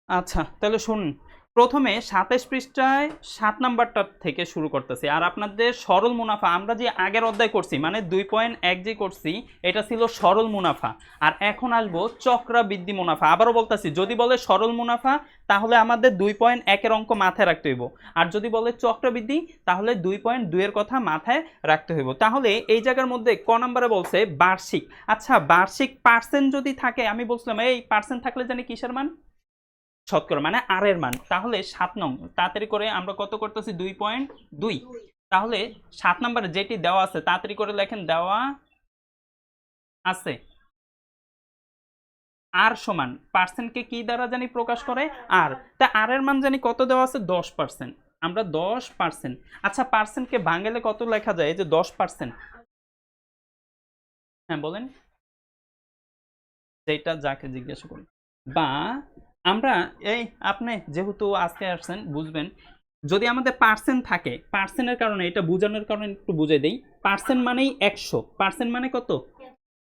আচ্ছা তাহলে শুনুন, প্রথমে ২৭ পৃষ্ঠায় ৭ নাম্বারটা থেকে শুরু করতেছি। আর আপনাদের সরল মুনাফা আমরা যে আগের অধ্যায় করছি মানে ২.১ যে করছি এটা ছিল সরল মুনাফা। আর এখন আসবো চক্রবৃদ্ধি মুনাফা। আবারও বলতেছি, যদি বলে সরল মুনাফা তাহলে আমাদের ২.১ এর অঙ্ক মাথায় রাখতে হইব, আর যদি বলে চক্রবৃদ্ধি তাহলে ২.২ এর কথা মাথায় রাখতে হইব। তাহলে এই জায়গার মধ্যে ক নম্বরে বলছে বার্ষিক। আচ্ছা বার্ষিক পার্সেন্ট যদি থাকে, আমি বলছিলাম এই পার্সেন্ট থাকলে জানি কিসের মান, শতকরা মানে আর এর মান। তাহলে ৭ নং তাড়াতাড়ি করে আমরা কত করতেছি ২.২। তাহলে ৭ নম্বরে যেটি দেওয়া আছে তাড়াতাড়ি করে লেখেন, দেওয়া আছে আর সমান পার্সেন্টকে কি দ্বারা জানি প্রকাশ করে আর, তা আর এর মান জানি কত দেওয়া আছে 10%। আমরা 10%। আচ্ছা পার্সেন্টকে ভাঙলে কত লেখা যায়, এই যে 10%। হ্যাঁ বলেন, যেটা যাকে জিজ্ঞাসা করি। বা আমরা এই আপনি যেহেতু আজকে আসছেন বুঝবেন, যদি আমাদের পার্সেন্ট থাকে, পার্সেন্টের কারণে এটা বোঝানোর কারণে একটু বুঝে দেই। পার্সেন্ট মানেই ১০০, পার্সেন্ট মানে কত,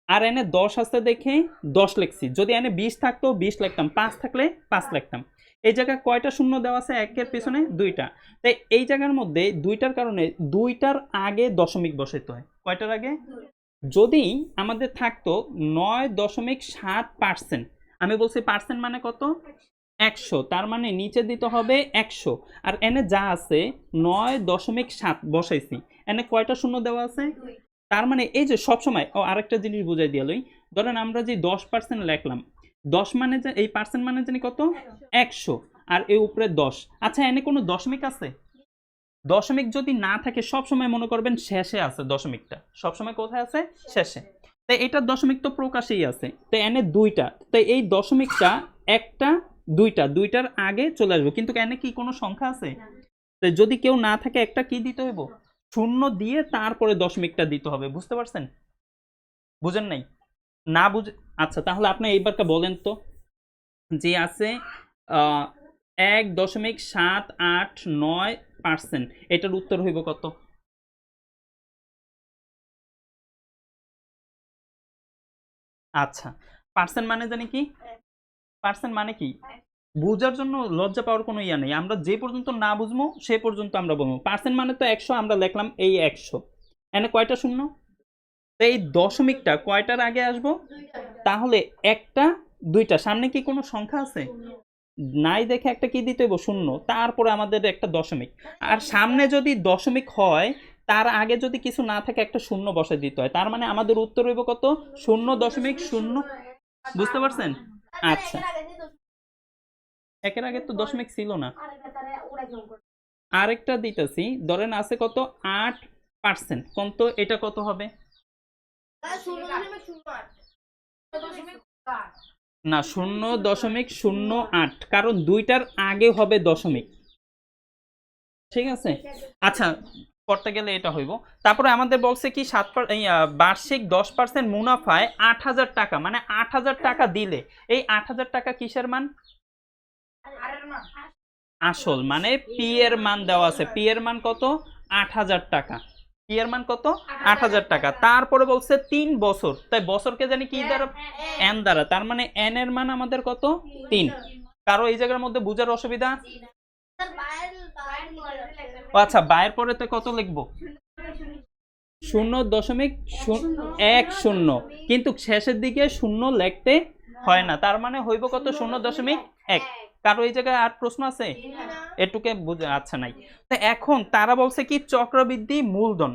আর এনে ১০ আছে দেখে ১০ লিখছি। যদি এনে ২০ থাকতো ২০ লিখতাম, ৫ থাকলে ৫ লিখতাম। এই জায়গায় কয়টা শূন্য দেওয়া আছে, একের পিছনে দুইটা। তাই এই জায়গার মধ্যে দুইটার কারণে দুইটার আগে দশমিক বসাইতে হয়। কয়টার আগে, যদি আমাদের থাকতো ৯.৭%, আমি বলছি পার্সেন্ট মানে কত ১০০, তার মানে নিচে দিতে হবে ১০০। আর এনে যা আছে ৯.৭ বসাইছি, এনে কয়টা শূন্য দেওয়া আছে, তার মানে এই যে সবসময় আরেকটা জিনিস বুঝাই দিয়ে লই। ধরেন আমরা যে 10% লিখলাম, ১০ মানে এই পার্সেন্ট মানে জানি কত ১০০, আর এই উপরে ১০। আচ্ছা এনে কোনো দশমিক আছে, দশমিক যদি না থাকে সবসময় মনে করবেন শেষে আছে দশমিকটা, সবসময় কোথায় আছে, শেষে। তাই এটার দশমিক তো প্রকাশেই আছে, তাই এনে দুইটা, তাই এই দশমিকটা একটা দুইটা, দুইটার আগে চলে আসবো। কিন্তু এনে কি কোনো সংখ্যা আছে, তাই যদি কেউ না থাকে একটা কি দিতে হইব, শূন্য দিয়ে তারপরে দশমিকটা দিতে হবে। বুঝতে পারছেন, বুঝেন নাই, না বুঝে আচ্ছা তাহলে আপনি এইবারটা বলেন তো, যে আছে ১.৭৮৯%, এটার উত্তর হইব কত। আচ্ছা পার্সেন্ট মানে জানি কি, পার্সেন্ট মানে কি, বুঝার জন্য লজ্জা পাওয়ার কোনো ইয়া নেই। আমরা যে পর্যন্ত না বুঝবো সে পর্যন্ত আমরা বলবো। পার্সেন্ট মানে তো ১০০, আমরা লিখলাম এই ১০০, এনে কয়টা শূন্য, তো এই দশমিকটা কয়টার আগে আসবো, তাহলে একটা দুইটা, সামনে কি কোনো সংখ্যা আছে, নাই দেখে একটা কি দিতে হইব শূন্য, তারপরে আমাদের একটা দশমিক। আর সামনে যদি দশমিক হয় তার আগে যদি কিছু না থাকে একটা শূন্য বসাই দিতে হয়, তার মানে আমাদের উত্তর হইব কত ০.০। বুঝতে পারছেন, আচ্ছা একের আগে তো দশমিক ছিল না। আরেকটা দিতেছি, ধরেন আছে কত ৮%, কোন তো এটা কত হবে, না ০.০৮, কারণ দুইটার আগে হবে দশমিক। ঠিক আছে, আচ্ছা করতে গেলে এটা হইব। তারপরে আমাদের বলছে কি বার্ষিক 10% মুনাফায় ৮০০০ টাকা, মানে ৮০০০ টাকা দিলে এই ৮০০০ টাকা কিসের মান, আসল মানে পি এর মান দেওয়া আছে, পি এর মান কত ৮০০০ টাকা, পি এর মান কত ৮০০০ টাকা। তারপরে বলছে ৩ বছর, তাই বছরকে জানি কি দ্বারা, এন দ্বারা, তার মানে এন এর মান আমাদের কত ৩। কারো এই জায়গার মধ্যে বুঝার অসুবিধা, আচ্ছা বাইরের পরে তো কত লিখবো ০.১০, কিন্তু শেষের দিকে শূন্য লিখতে হয় না, তার মানে হইব কত ০.১। কারো এই জায়গায় আর প্রশ্ন আছে, এটুকে বুঝে আচ্ছা নাই। তো এখন তারা বলছে কি চক্রবৃদ্ধি মূলধন,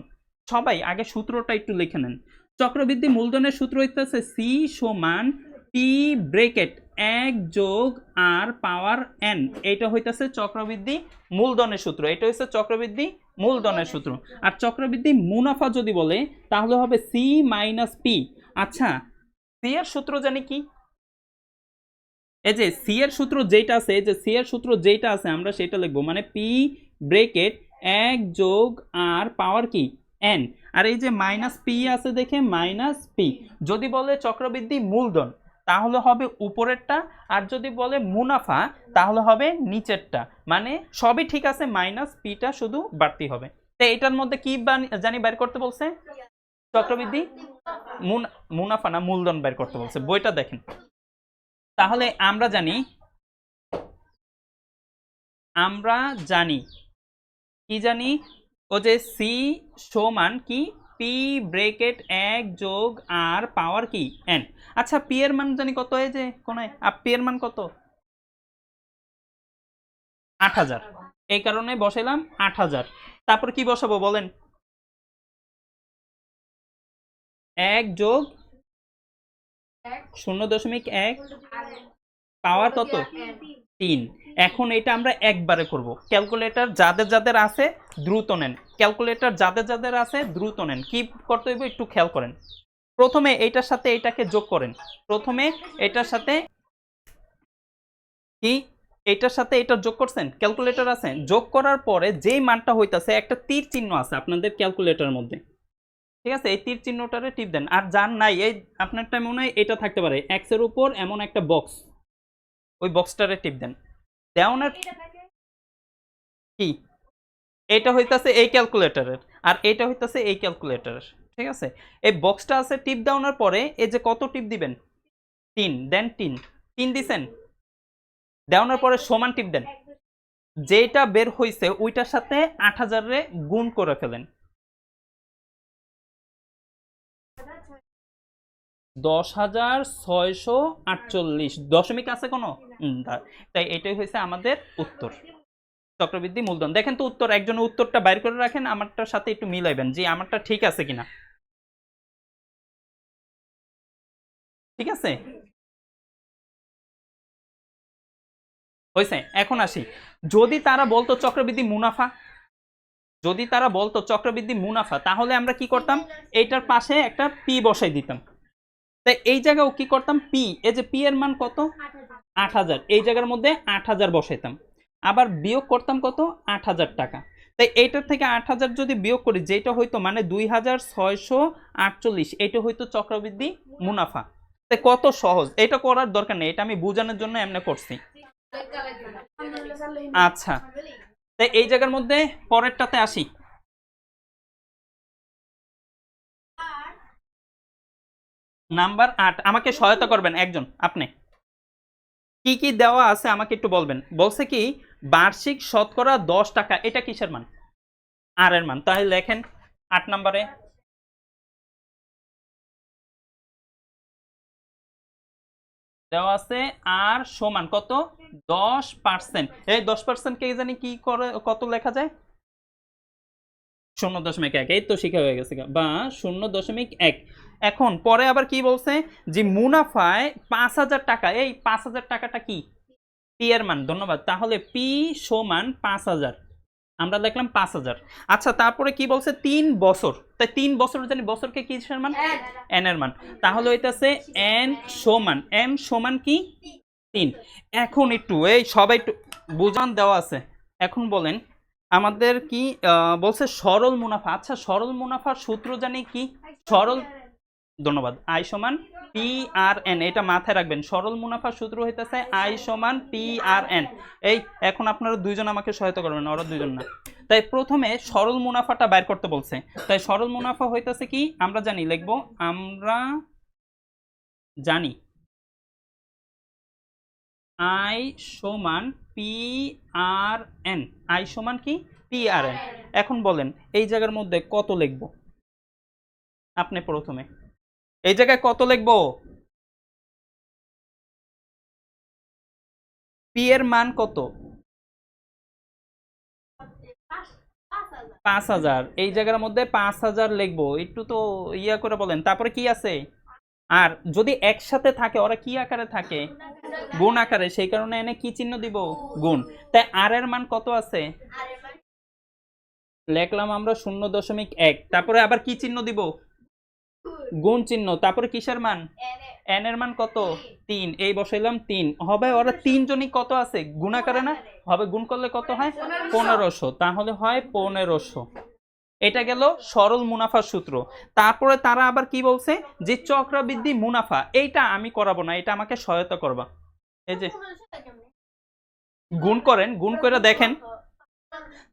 সবাই আগে সূত্রটা একটু লিখে নেন। চক্রবৃদ্ধি মূলধনের সূত্র হইতেছে সি সমান পি ব্রেকেট ১ যোগ আর পাওয়ার এন, এটা হইতেছে চক্রবৃদ্ধি মূলধনের সূত্র, এটা হচ্ছে চক্রবৃদ্ধি মূলধনের সূত্র। আর চক্রবৃদ্ধি মুনাফা যদি বলে তাহলে হবে সি মাইনাস পি। আচ্ছা সি এর সূত্র জানি কি, এই যে সি এর সূত্র যেটা আছে, এই যে সি এর সূত্র যেটা আছে আমরা সেটা লিখবো, মানে পি ব্রেকেট ১ যোগ আর পাওয়ার কি এন, আর এই যে মাইনাস পি আছে দেখে মাইনাস পি। যদি বলে চক্রবৃদ্ধি মূলধন তাহলে হবে উপরেরটা, আর যদি বলে মুনাফা তাহলে হবে নিচেরটা, মানে সবই ঠিক আছে, মাইনাস পিটা শুধু বাড়তি হবে। তো এটার মধ্যে কি জানি বের করতে বলছে, চক্রবৃদ্ধি মুনাফা না মূলধন বের করতে বলছে, বইটা দেখেন। তাহলে আমরা জানি আমরা জানি কি জানি, ও যে সি সমান কি পি ব্রেকেট 1 যোগ আর পাওয়ার কি এন। আচ্ছা পি এর মান জানি কত, এই যে কোনায় পি এর মান কত 8000, এই কারণে বসাইলাম 8000। তারপর কি বসাবো বলেন, 1 যোগ 0.1 পাওয়ার কত 3। এখন এটা আমরা একবারে করব। ক্যালকুলেটর যাদের যাদের আছে দ্রুত নেন, ক্যালকুলেটর যাদের যাদের আছে দ্রুত নেন। কি করতে হইব একটু খেয়াল করেন। প্রথমে এইটার সাথে এটাকে যোগ করেন, প্রথমে এটার সাথে কি এটার সাথে এটা যোগ করছেন, ক্যালকুলেটর আছে, যোগ করার পরে যেই মানটা হইতাছে একটা তীর চিহ্ন আছে আপনাদের ক্যালকুলেটরের মধ্যে, ঠিক আছে, এই তীর চিহ্নটারে টিপ দেন। আর যার নাই এই আপনারটা মনে হয় এটা থাকতে পারে এক্স এর উপর এমন একটা বক্স, ওই বক্সটারে টিপ দেন। দেওয়ানোর কি এটা হইতাছে এই ক্যালকুলেটরের, আর এটা হইতাছে এই ক্যালকুলেটরের, ঠিক আছে। এই বক্সটা আছে, টিপ দেওয়ানোর পরে এই যে কত টিপ দিবেন 3, দেন 3 দিছেন, দেওয়ানোর পরে সমান টিপ দেন, যেটা বের হইছে ওইটার সাথে 8000 রে গুণ করে ফেলেন। 10,648 দশমিক আছে কোনো, তাই এটাই হয়েছে আমাদের উত্তর, চক্রবৃদ্ধি মূলধন। দেখেন তো উত্তর, একজনের উত্তরটা বাইর করে রাখেন, আমারটার সাথে একটু মিলাইবেন যে আমারটা ঠিক আছে কিনা, ঠিক আছে হয়েছে। এখন আসি, যদি তারা বলতো চক্রবৃদ্ধি মুনাফা, যদি তারা বলতো চক্রবৃদ্ধি মুনাফা, তাহলে আমরা কি করতাম, এইটার পাশে একটা পি বসাই দিতাম। তাই এই জায়গাও কি করতাম, পি, এই যে পি এর মান কত 8000, এই জায়গার মধ্যে 8000 বসাইতাম, আবার বিয়োগ করতাম কত 8000 টাকা। তাই এইটার থেকে 8000 যদি বিয়োগ করি, যেটা হইতো মানে 2648, এটা হইতো চক্রবৃদ্ধি মুনাফা। তাই কত সহজ, এটা করার দরকার নেই, এটা আমি বোঝানোর জন্য এমনি করছি। আচ্ছা তাই এই জায়গার মধ্যে পরেরটাতে আসি, নাম্বার 8, আমাকে সহায়তা করবেন একজন, আপনি কি কি দেওয়া আছে আমাকে একটু বলবেন। বলছে কি বার্ষিক শতকরা 10 টাকা, এটা কিসের মান, আর এর মান। তাহলে লেখেন 8 নম্বরে দেওয়া আছে আর সমান কত 10%। এই 10% কে জানি কি করে কত লেখা যায় 0.1, এই তো শিখা হয়ে গেছে বা 0.1। এখন পরে আবার কি বলছে যে মুনাফায় 5000 টাকা, এই 5000 টাকাটা কি পি এর মান, ধন্যবাদ। তাহলে পি সমান 5000, আমরা দেখলাম 5000। আচ্ছা তারপরে কি বলছে 3 বছর, তাই 3 বছর জানি বছরকে কিসের মান এন এর মান, তাহলে হইতাছে এন সমান কি 3। এখন একটু এই সবাই একটু বুঝান দেওয়া আছে। এখন বলেন আমাদের কি বলছে সরল মুনাফা। আচ্ছা সরল মুনাফার সূত্র জানি কি, সরল, ধন্যবাদ, আই সমান পি আর এন, এটা মাথায় রাখবেন। সরল মুনাফার সূত্র হইতেছে আই সমান পি আর এন। এই এখন আপনারা দুইজন আমাকে সহায়তা করবেন, ওরা দুইজন না। তাই প্রথমে সরল মুনাফাটা বাইর করতে বলছে, তাই সরল মুনাফা হইতেছে কি আমরা জানি, লিখবো আমরা জানি আই সমান পি আর এন, আই সমান কি পি আর এন। এখন বলেন এই জায়গার মধ্যে কত লিখবো, আপনি প্রথমে এই জায়গায় কত লিখবো, পি এর মান কত 5000, এই জায়গার মধ্যে 5000 লিখবো, একটু তো ইয়া করে বলেন। তারপরে কি আছে, আর যদি একসাথে থাকে ওরা কি আকারে থাকে গুণ আকারে, সেই কারণে এনে কি চিহ্ন দিব গুণ। তাই আর এর মান কত আছে লিখলাম আমরা 0.1, তারপরে আবার কি চিহ্ন দিব গুণ চিহ্ন, তারপরে কিসের মান এন এর মান কত 3, এই বসাইলাম 3 হবে। ওরা তিনজনই কত আছে গুণ আকারে না, হবে গুণ করলে কত হয় 1500, তাহলে হয় 1500। এটা গেল সরল মুনাফার সূত্র। তারপরে তারা আবার কি বলছে যে চক্রবৃদ্ধি মুনাফা, এইটা আমি করাবো না, এটা আমাকে সহায়তা করবা। এই যে গুণ করেন, গুণ করে দেখেন,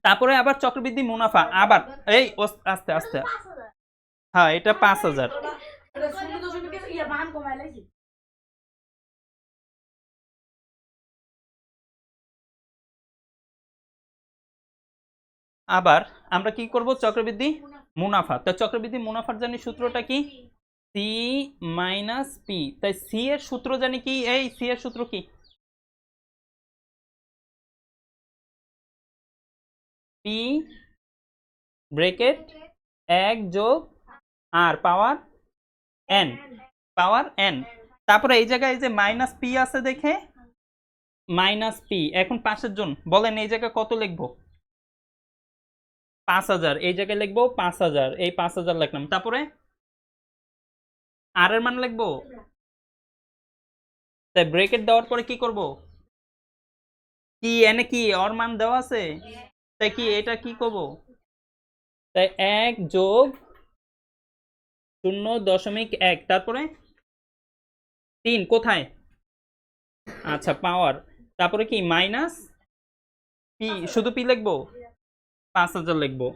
তারপরে আবার চক্রবৃদ্ধি মুনাফা আবার এই আস্তে আস্তে, হ্যাঁ এটা 5000। আবার আমরা কি করব, চক্রবৃদ্ধি মুনাফা। তো চক্রবৃদ্ধি মুনাফার জানি সূত্রটা কি, সি মাইনাস পি। তাই সি এর সূত্র জানি কি, এই সি এর সূত্র কি, পি ব্রেকেট 1 যোগ আর পাওয়ার এন, পাওয়ার এন। তারপরে এই জায়গায় এই যে মাইনাস পি আছে দেখে মাইনাস পি, এখন পাশের জন বলেন এই জায়গায় কত লিখবো, 5000, এই জায়গায় লিখবো 5000, এই 5000 লিখলাম। তারপরে আর এর মান লিখবো, তাই ব্রেকেট দেওয়ার পরে কি করব, কি এনে কি ওর মান দেওয়া আছে, তাই কি এটা কি করব, তাই 1 যোগ 0.1, তারপরে 3 কোথায়, আচ্ছা পাওয়ার, তারপরে কি মাইনাস পি, শুধু পি লিখবো, 5000 লিখবো।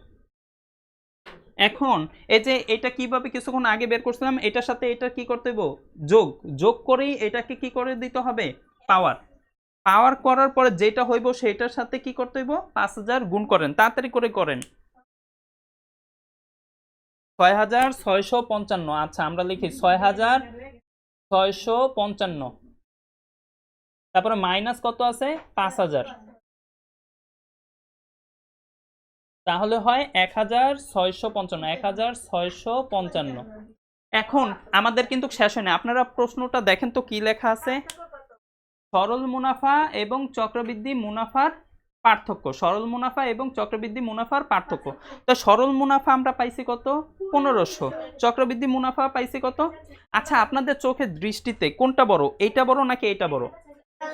এখন এই যে এটা কিভাবে কিছুক্ষণ আগে বের করছিলাম, এটার সাথে এটা কি করতে হবে, যোগ, যোগ করেই এটাকে কি করে দিতে হবে, পাওয়ার। পাওয়ার করার পরে যেটা হইব সেটার সাথে কি করতে হইব, 5000 গুণ করেন, তাড়াতাড়ি করে করেন। 6655, আচ্ছা আমরা লিখি 6655, তারপরে মাইনাস কত আছে 5000, তাহলে হয় 1655, 1655। এখন আমাদের কিন্তু শেষ হয় না, আপনারা প্রশ্নটা দেখেন তো কি লেখা আছে, সরল মুনাফা এবং চক্রবৃদ্ধি মুনাফার পার্থক্য, সরল মুনাফা এবং চক্রবৃদ্ধি মুনাফার পার্থক্য। তো সরল মুনাফা আমরা পাইছি কত, 1500, চক্রবৃদ্ধি মুনাফা পাইছি কত। আচ্ছা আপনাদের চোখের দৃষ্টিতে কোনটা বড়, এইটা বড় নাকি এইটা বড়,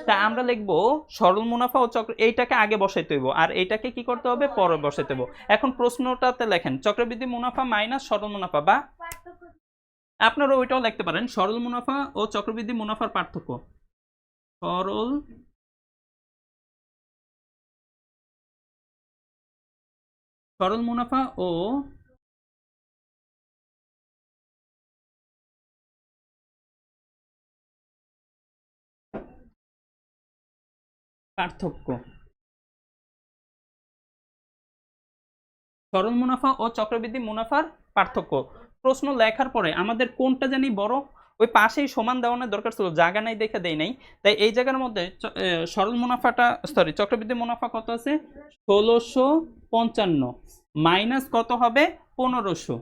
তা আমরা লিখবো সরল মুনাফা ও চক্র, এইটাকে আগে বসাইতে হইব আর এইটাকে কি করতে হবে, পরে বসাইতে হইব। এখন প্রশ্নটাতে লেখেন চক্রবৃদ্ধি মুনাফা মাইনাস সরল মুনাফা, বা আপনারা ওইটাও লিখতে পারেন সরল মুনাফা ও চক্রবৃদ্ধি মুনাফার পার্থক্য, সরল সরল মুনাফা ও পার্থক্য, সরল মুনাফা ও চক্রবৃদ্ধি মুনাফার পার্থক্য। প্রশ্ন লেখার পরে আমাদের কোনটা জানি বড়, ওই পাশেই সমান দেওয়ানোর দরকার ছিল, জায়গা নাই দেখে দেই নাই, তাই এই জায়গার মধ্যে সরল মুনাফাটা, সরি চক্রবৃদ্ধি মুনাফা কত আছে 1655 মাইনাস কত হবে 1500,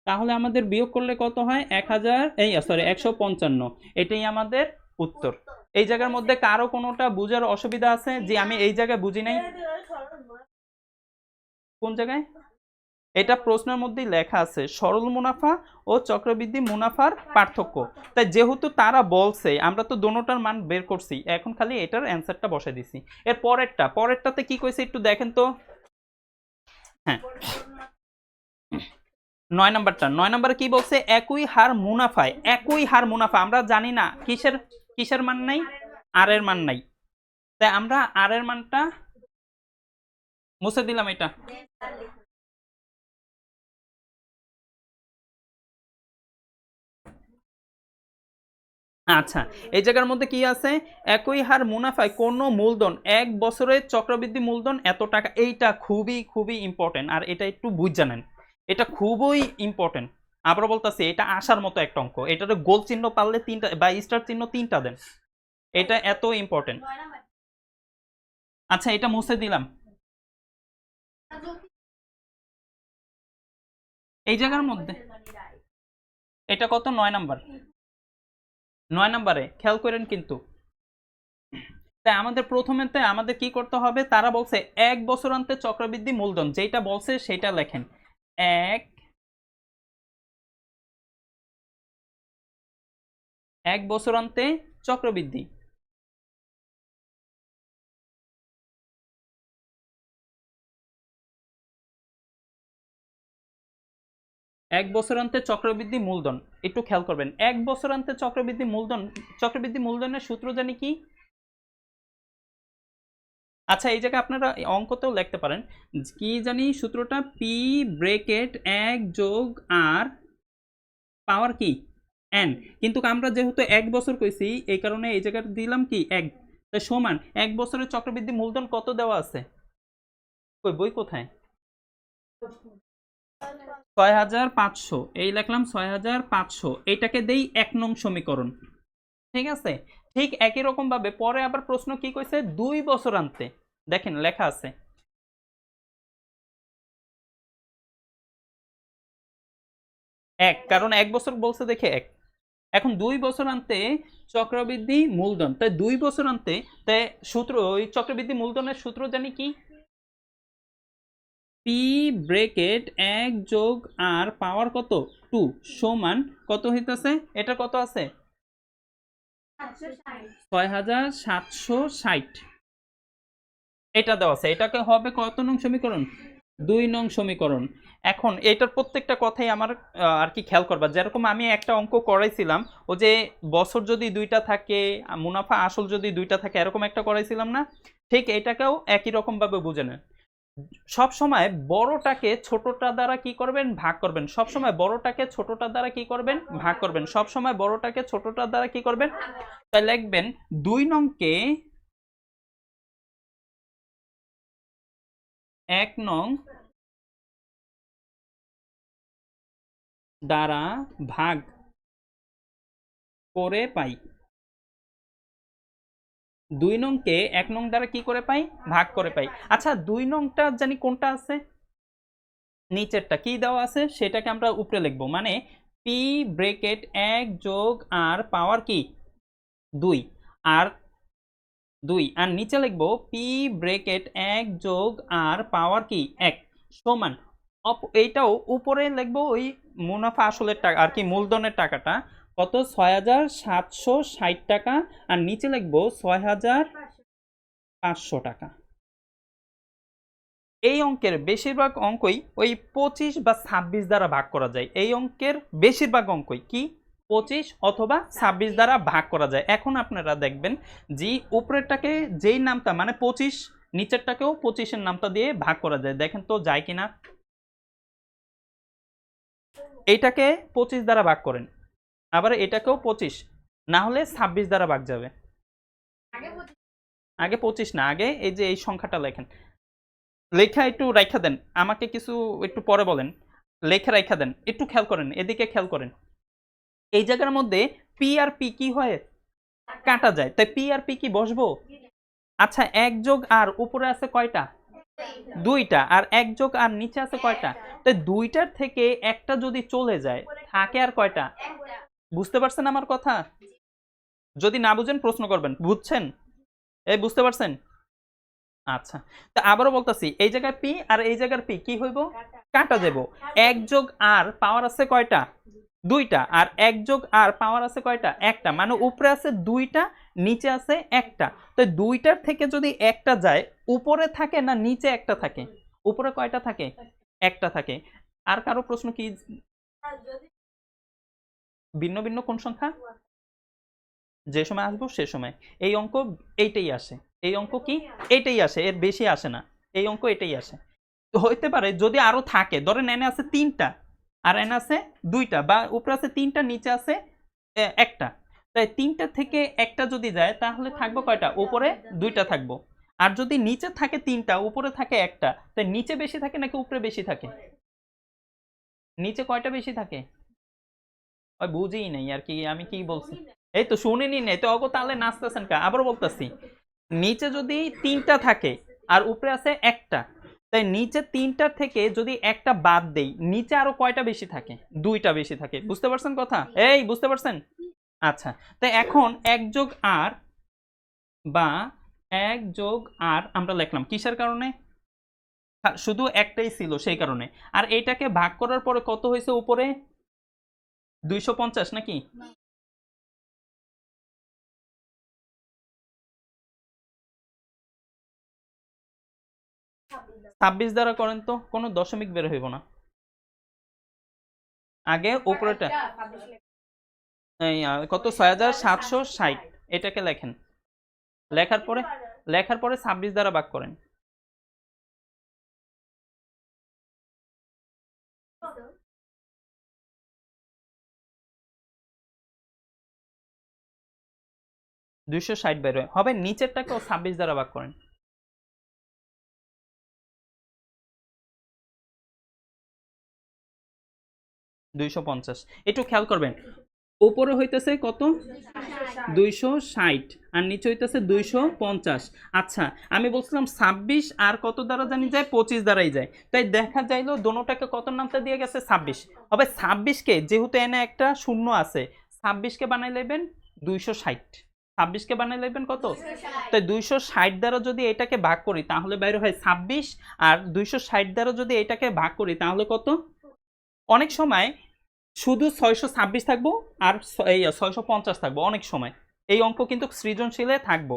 তাহলে আমাদের বিয়োগ করলে কত হয় 1000, এই সরি 155, এটাই আমাদের উত্তর। এই জায়গার মধ্যে কারো কোনোটা বুঝার অসুবিধা আছে, যে আমি এই জায়গায় বুঝি নাই, কোন জায়গায়, এটা প্রশ্নের মধ্যেই লেখা আছে সরল মুনাফা ও চক্রবৃদ্ধি মুনাফার পার্থক্য। তাই যেহেতু তারা বলছে, আমরা তো দোনোটার মান বের করছি, এখন খালি এটার অ্যান্সারটা বসাই দিছি। এর পরেরটাতে কি কইছে একটু দেখেন তো, হ্যাঁ 9 নাম্বারটা, 9 নাম্বারে কি বলছে, একই হার মুনাফায়, একই হার মুনাফা, আমরা জানি না কিসের কিসের মান নাই, আর এর মান নাই, তাই আমরা আর এর মানটা মুছে দিলাম। এটা আচ্ছা এই জায়গার মধ্যে কি আছে, একই হার মুনাফায় কোন মূলধন 1 বছরের চক্রবৃদ্ধি মূলধন এত টাকা, এইটা খুবই খুবই ইম্পর্টেন্ট, আর এটা একটু বুঝ জানেন, এটা খুবই ইম্পর্টেন্ট। আবার বলতেছি এটা আসার মতো একটা অঙ্ক, এটাতে গোল চিহ্ন পারলে 3টা বা স্টার চিহ্ন 3টা দেন, এটা এত ইম্পর্টেন্ট। আচ্ছা এটা মুছে দিলাম। এই জায়গার মধ্যে এটা কত, 9 নাম্বার, 9 নাম্বারে খেয়াল করেন কিন্তু, তাই আমাদের প্রথমেতে আমাদের কি করতে হবে, তারা বলছে 1 বছরান্তে চক্রবৃদ্ধি মূলধন, যেটা বলছে সেটা লেখেন, 1 বছরান্তে চক্রবৃদ্ধি, 1 বছরান্তে চক্রবৃদ্ধি মূলধন, একটু খেয়াল করবেন 1 বছরান্তে চক্রবৃদ্ধি মূলধন, চক্রবৃদ্ধি মূলধনের সূত্র জানি কি, আচ্ছা এই জায়গায় আপনারা অঙ্কতেও লিখতে পারেন, কি জানি সূত্রটা, পি ব্রেকেট 1 যোগ আর পাওয়ার কি এন, কিন্তু আমরা যেহেতু 1 বছর কইছি এই কারণে এই জায়গায় দিলাম কি 1, তাই সমান 1 বছরের চক্রবৃদ্ধি মূলধন কত দেওয়া আছে ওই বই কোথায়? 6500, এই লিখলাম 6500, এইটাকে দেই 1 নং সমীকরণ। ঠিক আছে, ঠিক একই রকম ভাবে পরে আবার প্রশ্ন কি কইছে, 2 বছর আনতে। দেখেন লেখা আছে এক, কারণ 1 বছর বলছে দেখে এক। এখন 2 বছর আনতে চক্রবৃদ্ধি মূলধন, তাই 2 বছর আনতে, তাই সূত্র, ওই চক্রবৃদ্ধি মূলধনের সূত্র জানি কি, পি ব্রেকেট 1 + আর পাওয়ার কত 2 সমান কত হইতেছে, এটা কত আছে 6760, এটা দেওয়া আছে। এটাকে হবে কত নং সমীকরণ, 2 নং সমীকরণ। এখন এটার প্রত্যেকটা কথাই আমার আর কি খেয়াল করবা, যেরকম আমি একটা অঙ্ক করাইছিলাম, ও যে বছর যদি 2টা থাকে, মুনাফা আসল যদি 2টা থাকে, এরকম একটা করাইছিলাম না, ঠিক এটাকেও একই রকম ভাবে বুঝে নেন। সব সময় বড়টাকে ছোটটা দ্বারা কি করবেন, ভাগ করবেন। সব সময় বড়টাকে ছোটটা দ্বারা কি করবেন, ভাগ করবেন। সব সময় বড়টাকে ছোটটা দ্বারা কি করবেন, তাই লিখবেন 2 নংকে 1 নং দ্বারা ভাগ করে পাই। 2 নংকে 1 নং দ্বারা কি করে পাই, ভাগ করে পাই। আচ্ছা 2 নংটা জানি কোনটা আছে, নিচেরটা কি দেওয়া আছে সেটাকে আমরা উপরে লিখবো, মানে পি ব্রেকেট 1 + আর পাওয়ার কি 2, আর 2, আর নিচে লিখবো পি ব্রেকেট 1 + আর পাওয়ার কি 1 সমান, এইটাও উপরে লিখবো ওই মুনাফা আসলের টাকা আর কি মূলধনের টাকাটা কত 6760 টাকা, আর নিচে লিখবো 6500 টাকা। এই অঙ্কের বেশিরভাগ অঙ্কই ওই 25 বা 26 দ্বারা ভাগ করা যায়। এই অঙ্কের বেশিরভাগ অঙ্কই কি 25 অথবা 26 দ্বারা ভাগ করা যায়। এখন আপনারা দেখবেন যে উপরেরটাকে যেই নামটা মানে 25, নিচেরটাকেও 25-এর নামটা দিয়ে ভাগ করা যায়। দেখেন তো যায় কিনা। এইটাকে 25 দ্বারা ভাগ করেন, আবার এটাকেও 25, না হলে 26 দ্বারা ভাগ যাবে। আগে 25 না, আগে এই যে এই সংখ্যাটা লেখেন, লেখা একটু রাইখা দেন, আমাকে কিছু একটু পরে বলেন। লেখা রাইখা দেন, একটু খেয়াল করেন, এদিকে খেয়াল করেন। এই জায়গার মধ্যে পি আর পি কি হয়, কাটা যায়, তাই পি আর পি কি বসবো। আচ্ছা 1 + আর উপরে আছে কয়টা, 2টা, আর 1 + আর নিচে আছে কয়টা, তাই 2টার থেকে একটা যদি চলে যায় থাকে আর কয়টা। বুঝতে পারছেন আমার কথা? যদি না বুঝেন প্রশ্ন করবেন, বুঝছেন, এই বুঝতে পারছেন? আচ্ছা, তো আবারও বলতাছি, এই জায়গায় পি আর এই জায়গার পি কি হইব, কাটা যাব। 1 + আর পাওয়ার আছে কয়টা, 2টা, আর 1 + আর পাওয়ার আছে কয়টা, একটা, মানে উপরে আছে 2টা, নিচে আছে একটা। তো 2টার থেকে যদি একটা যায়, উপরে থাকে না নিচে একটা থাকে, উপরে কয়টা থাকে, একটা থাকে। আর কারো প্রশ্ন কি, ভিন্ন ভিন্ন কোন সংখ্যা, যে সময় আসবো সে সময়। এই অঙ্ক এইটাই আসে, এই অঙ্ক কি এইটাই আসে, এর বেশি আসে না। এই অঙ্ক এটাই আসে। তো হইতে পারে যদি আরো থাকে, ধরেন এনে আছে 3টা আর এনে আছে 2টা, বা উপরে আছে 3টা নিচে আছে একটা, তাই 3টা থেকে একটা যদি যায় তাহলে থাকবো কয়টা, উপরে 2টা থাকবো। আর যদি নিচে থাকে 3টা, উপরে থাকে একটা, তাই নিচে বেশি থাকে নাকি উপরে বেশি থাকে, নিচে কয়টা বেশি থাকে, ওই বুঝিই নাই আর কি আমি কি বলছি। এই তো শুনিনি নাই তো, অগো তাহলে নাচতেছেন কা, আবার বলতেছি, নিচে যদি 3টা থাকে আর উপরে আছে একটা, তাই নিচে 3টার থেকে যদি একটা বাদ দেই, নিচে আরো কয়টা বেশি থাকে, 2টা বেশি থাকে। বুঝতে পারছেন কথা, এই বুঝতে পারছেন? আচ্ছা, তাই এখন 1 + আর বা 1 + আর আমরা লিখলাম কিসের কারণে, শুধু একটাই ছিল সেই কারণে। আর এইটাকে ভাগ করার পরে কত হয়েছে উপরে, 250 নাকি, 26 দ্বারা করেন তো, কোনো দশমিক বের হইব না। আগে উপরেটা এই কত 6760, এটাকে লেখেন, লেখার পরে 26 দ্বারা ভাগ করেন। দুইশো ষাট বের হবে, নিচেরটাকেও 26 দ্বারা ভাগ করেন। 250। একটু খেয়াল করবেন, উপরে হইতেছে কত 260 আর নিচে হইতেছে 250। আচ্ছা আমি বলছিলাম 26 আর কত দ্বারা জানি যায় 25 দ্বারাই যায়, তাই দেখা যাইলো দোনোটাকে কত নামতে দিয়ে গেছে 26। হবে 26কে যেহেতু এনে একটা শূন্য আছে, 26কে বানাই নেবেন 260, 26কে বানাই নেবেন কত, তাই 260 দ্বারা যদি এটাকে ভাগ করি তাহলে বাইরে হয় 26, আর 260 দ্বারা যদি এটাকে ভাগ করি তাহলে কত। অনেক সময় শুধু 626 থাকবো আর এই 650 থাকবো, অনেক সময় এই অঙ্ক কিন্তু সৃজনশীলে থাকবো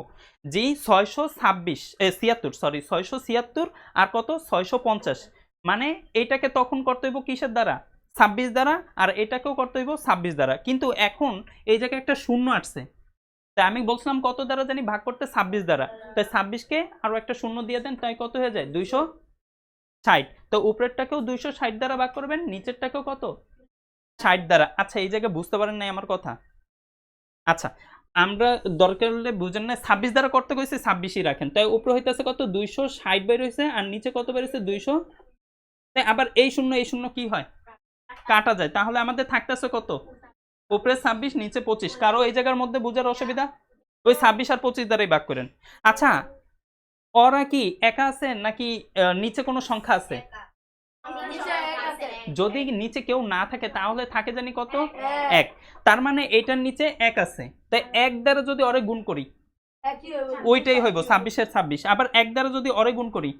যে 676 আর কত 650, মানে এটাকে তখন করতে হইব কিসের দ্বারা 26 দ্বারা, আর এটাকেও করতে হইব 26 দ্বারা, কিন্তু এখন এই জায়গায় একটা শূন্য আসছে, তাই আমি বলছিলাম কত দ্বারা জানি ভাগ করতে 26 দ্বারা, তাই 26কে আরো একটা শূন্য দিয়ে দেন, তাই কত হয়ে যায় 260। তো উপরেরটাকেও 260 দ্বারা ভাগ করবেন, নিচেরটাকেও কত 60 দ্বারা। আচ্ছা এই জায়গায় বুঝতে পারেন নাই আমার কথা। আচ্ছা আমরা দরকার হলে বুঝেন না, 26 দ্বারা করতে কইছি 26ই রাখেন, তাই উপরে হইতেছে কত 260 বের হইছে আর নিচে কত বের হইছে 200, তাই আবার এই শূন্য কি হয় কাটা যায়, তাহলে আমাদের থাকতেছে কত উপরে 26 নিচে 25। কারো এই জায়গার মধ্যে বুঝার অসুবিধা, ওই 26 আর 25 দ্বারাই ভাগ করেন। আচ্ছা ওরা কি একা আছে নাকি নিচে কোনো সংখ্যা আছে, যদি নিচে কেউ না থাকে তাহলে থাকে জানি কত 1, তার মানে এটার নিচে 1 আছে, তাই 1 দ্বারা যদি অরে গুণ করি ওইটাই হইব 26 এর 26, আবার 1 দ্বারা যদি অরে গুণ করি,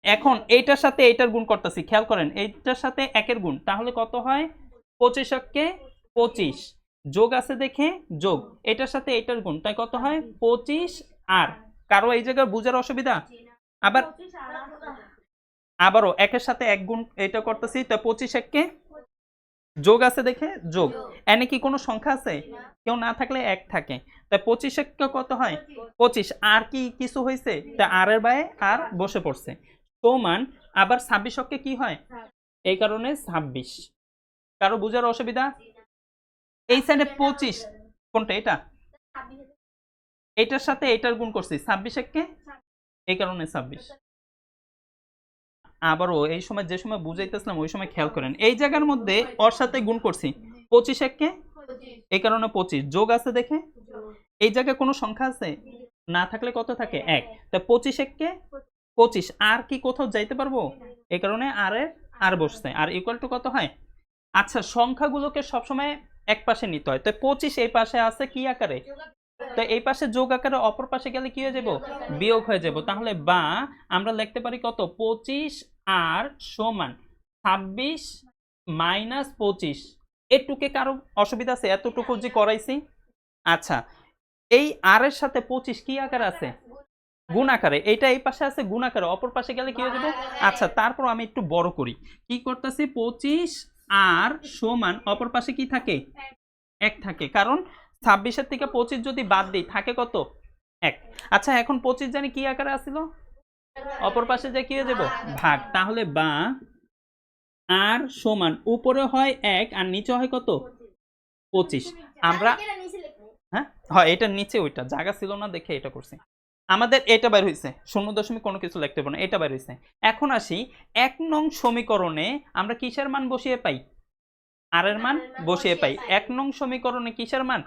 এখন এইটার সাথে এইটার গুণ করতেছি, খেয়াল করেন এইটার সাথে 1 এর গুণ, তাহলে কত হয় 25 কে 25 যোগ আছে দেখে যোগ, এটার সাথে এইটার গুণ, তাই কত হয় 25। আর কারো এই জায়গায় বুঝার অসুবিধা, আবার আবারও 1 এর সাথে 1 গুণ এটা করতেছি, তো 25 কে যোগ আছে দেখে যোগ, এনে কি কোনো সংখ্যা আছে, কেউ না থাকলে 1 থাকে, তাই 25 কে কত হয় 25, আর কি কিছু হয়েছে, তা আর এর বায়ে আর বসে পড়ছে সমান, আবার 26 কে কি হয় এই কারণে 26। কারো বুঝার অসুবিধা, এই সাইডে 25 কোনটা এটা, এটার সাথে এটার গুণ করছি 26 কে, এই কারণে 26। আবারও এই সময় যে সময় বুঝাইতেছিলাম ওই সময় খেয়াল করেন, এই জায়গার মধ্যে ওর সাথে গুণ করছি 25 কে, এই কারণে 25 যোগ আছে দেখে, এই জায়গায় কোনো সংখ্যা আছে না থাকলে কত থাকে 1, তাই 25 কে 25, আর কি কোথাও যাইতে পারবো, এই কারণে আর এর আর বসছে, আর ইকুয়াল টু কত হয়। আচ্ছা সংখ্যাগুলোকে সবসময় এক পাশে নিতে হয়, তো 25 এই পাশে আছে কি আকারে, তো এই পাশে যোগ আকারে, অপর পাশে গেলে কি হয়ে যাব বিয়োগ হয়ে যাব, তাহলে বা আমরা লিখতে পারি কত 25 আর সমান 26 মাইনাস 25। এটুকে কারো অসুবিধা আছে এতটুকু যে করাইছি। আচ্ছা এই আর এর সাথে 25 কি আকারে আছে গুণ আকারে, এইটা এই পাশে আছে গুণ আকারে, অপর পাশে গেলে কি হয়ে যাব। আচ্ছা তারপর আমি একটু বড় করি, কি করতেছি 25 আর সমান অপর পাশে কি থাকে 1 থাকে, কারণ 26 থেকে 25 যদি বাদ দিই থাকে কত 1। আচ্ছা এখন 25 জানি কি আকারে আসছিল, অপর পাশে যে কি হয়ে যাব ভাগ, তাহলে বা আর সমান উপরে হয় 1 আর নিচে হয় কত 25। আমরা হ্যাঁ হয় এটার নিচে ওইটা জায়গা ছিল না দেখে এটা করছি, আমাদের এটা বের হইছে 0 কোনো কিছু লিখতে পারবো না, এটা বের হইছে। এখন আসি 1 নং সমীকরণে আমরা কিসের মান বসিয়ে পাই, আর এর মান বসিয়ে পাই। 1 নং সমীকরণে কিসের মান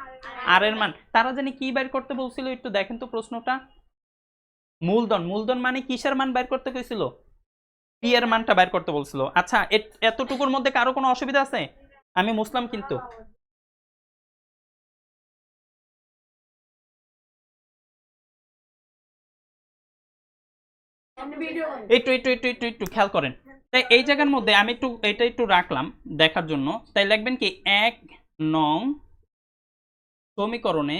আর এর মান, তারা জানি কি বের করতে বলছিল একটু দেখেন তো প্রশ্নটা, মূলধন, মূলধন মানে কিসের মান বের করতে কইছিল, পি এর মানটা বের করতে বলছিল। আচ্ছা এতটুকুর মধ্যে কারো কোনো অসুবিধা আছে, আমি মুসলাম কিন্তু একটু একটু একটু একটু একটু খেয়াল করেন, তাই এই জায়গার মধ্যে আমি একটু এটা একটু রাখলাম দেখার জন্য, তাই লিখবেন কি 1 নং সমীকরণে,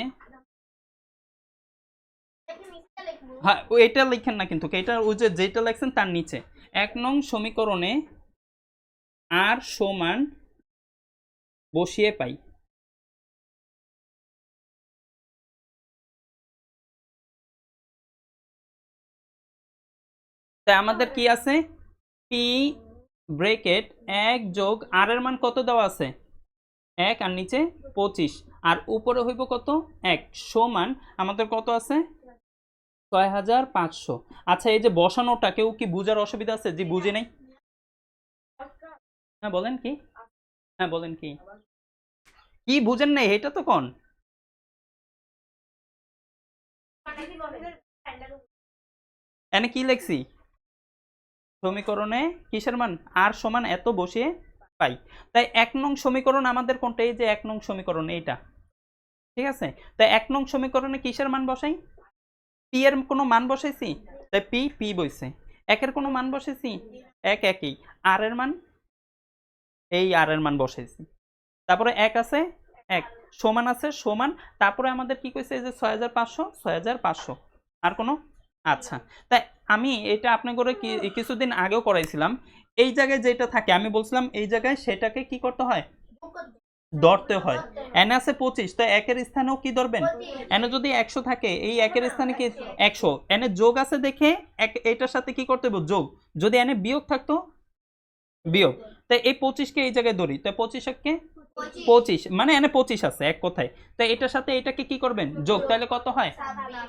হ্যাঁ এটা লিখেন না কিন্তু, এটা ওই যে যেটা লিখছেন তার নিচে 1 নং সমীকরণে আর সমান বসিয়ে পাই। তাই আমাদের কি আছে পি ব্রেকেট 1 যোগ আর এর মান কত দেওয়া আছে 1 আর নিচে 25 আর উপরে হইব কত 1 সমান আমাদের কত আছে 6500। আচ্ছা এই যে বসানোটা কেউ কি বুঝার অসুবিধা আছে, যে বুঝে নাই হ্যাঁ বলেন কি, হ্যাঁ বলেন কি, কি বুঝেন নাই এটা তো কোন, এনে কি লেখছি সমীকরণে কিসের মান আর সমান এত বসিয়ে পাই। তাই 1 নং সমীকরণ আমাদের কোনটা, এই যে 1 নং সমীকরণ এইটা, ঠিক আছে। তাই 1 নং সমীকরণে কিসের মান বসাই, পি এর কোনো মান বসাইছি, তাই পি পি বইছে, একের কোনো মান বসাইছি এক একই, আর এর মান এই আর এর মান বসাইছি, তারপরে এক আছে এক, সমান আছে সমান, তারপরে আমাদের কি কইছে এই যে 6500 6500 আর কোনো, আচ্ছা। তাই আমি এটা আপনার করে কিছুদিন আগেও করাইছিলাম, এই জায়গায় যেটা থাকে আমি বলছিলাম এই জায়গায় সেটাকে কি করতে হয়, ধরতে হয়। এনে আছে 25, তাই একের স্থানেও কি ধরবেন, এনে যদি 100 থাকে এই একের স্থানে কি 100, এনে যোগ আছে দেখে এটার সাথে কি করতে হবে যোগ, যদি এনে বিয়োগ থাকতো বিয়োগ, তাই এই 25কে এই জায়গায় ধরি, তাই 25কে 25 মানে এনে 25 আছে এক কথায়, তাই এটার সাথে এটাকে কি করবেন যোগ, তাহলে কত হয়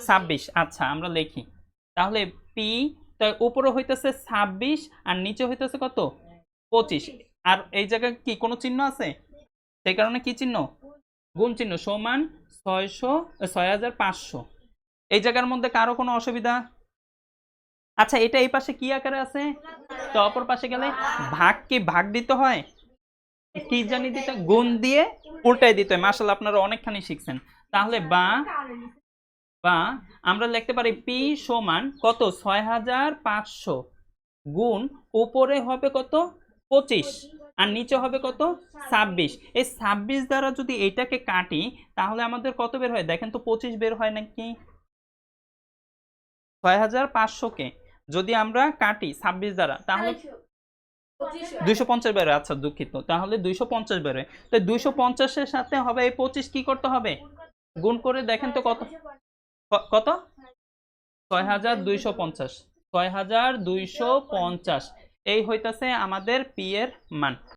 26। আচ্ছা আমরা লিখি তাহলে পি, তাই উপরে হইতেছে 26 আর নিচে হইতেছে কত 25, আর এই জায়গায় কি কোনো চিহ্ন আছে, সেই কারণে কি চিহ্ন গুণ চিহ্ন, সমান 6500। এই জায়গার মধ্যে কারো কোনো অসুবিধা, আচ্ছা এটা এই পাশে কি আকারে আছে, তো অপর পাশে গেলে ভাগ, কি ভাগ দিতে হয়, কি জানি দিতে গুণ দিয়ে উল্টাই দিতে হয়, মাশাআল্লাহ আপনারা অনেকখানি শিখছেন। তাহলে বা বা আমরা লিখতে পারি পি সমান কত 6500 গুণ উপরে হবে কত 25 আর নিচে হবে কত 26, এই 26 দ্বারা যদি এটাকে কাটি তাহলে আমাদের কত বের হয় দেখেন তো, 25 বের হয় নাকি, 6500 কে যদি আমরা কাটি 26 দ্বারা তাহলে 250 বের হয়, আচ্ছা দুঃখিত, তাহলে 250 বের হয়, তো 250 এর সাথে হবে এই 25 কি করতে হবে গুণ করে দেখেন তো কত কত 6250, 6250 এই হইতাছে আমাদের পি এর মান।